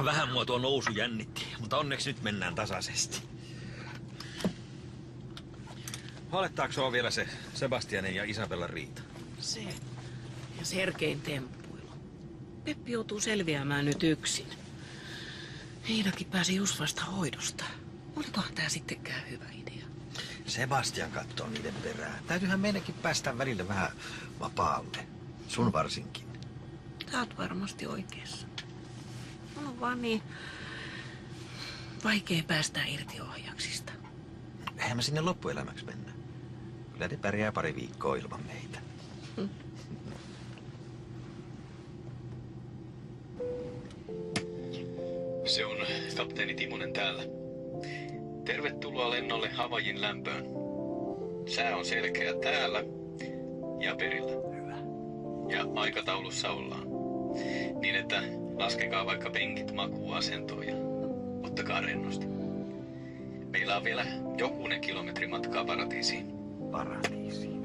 Vähän mua tuo nousu jännitti, mutta onneksi nyt mennään tasaisesti. Huolettaako sua vielä se Sebastianin ja Isabellan riita? Se ja Sergein temppuilu. Peppi joutuu selviämään nyt yksin. Heidakin pääsi just vasta hoidosta. Olikohan tää sittenkään hyvä idea? Sebastian katsoo niiden perään. Täytyyhän meidänkin päästä välillä vähän vapaalle. Sun varsinkin. Sä oot varmasti oikeassa. Mun on vaan niin vaikea päästä irti ohjaksista. Eihän me sinne loppuelämäksi mennä. Kyllä ne pärjää pari viikkoa ilman meitä. Se on kapteeni Timonen täällä. Tervetuloa lennolle Havaijin lämpöön. Sää on selkeä täällä ja perillä. Hyvä. Ja aikataulussa ollaan. Niin että laskekaa vaikka penkit makuuasentoon ja ottakaa rennosti. Meillä on vielä jokunen kilometri matkaa paratiisiin. Paratiisiin.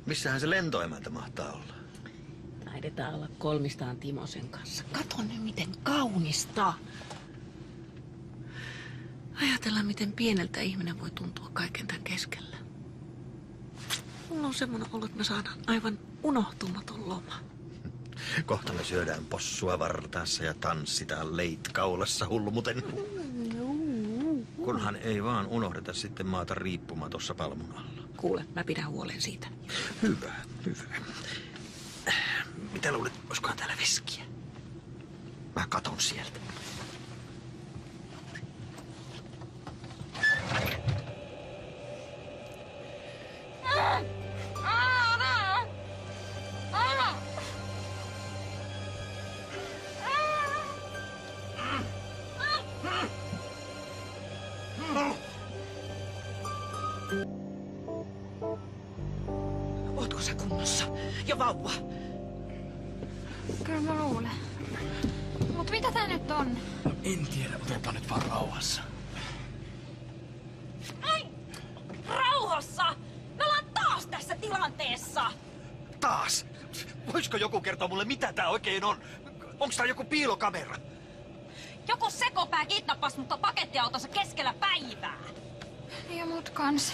Missähän se lentoemäntä mahtaa olla? Taidetaan olla kolmistaan Timosen kanssa. Kato nyt miten kaunista. Ajatellaan miten pieneltä ihminen voi tuntua kaiken tämän keskellä. Mulla on semmoinen olo, että me saadaan aivan unohtumaton loma. Kohta me syödään possua vartaassa ja tanssitaan leitkaulassa hullumuten. Kunhan ei vaan unohdeta sitten maata riippumatossa palmun alla. Kuule, mä pidän huolen siitä. Hyvä, hyvä. Mitä luulet, olisikohan täällä veskiä? Mä katon sieltä. Ootko sä kunnossa? Ja vauva? Kyllä mä luulen. Mut mitä tää nyt on? En tiedä, otetaan nyt vaan rauhassa. Ai! Rauhassa! Me ollaan taas tässä tilanteessa! Taas? Voisiko joku kertoa mulle, mitä tää oikein on? Onks tää joku piilokamera? Joku sekopää kidnappas mut pakettiautossa keskellä päivää! Ja mut kans.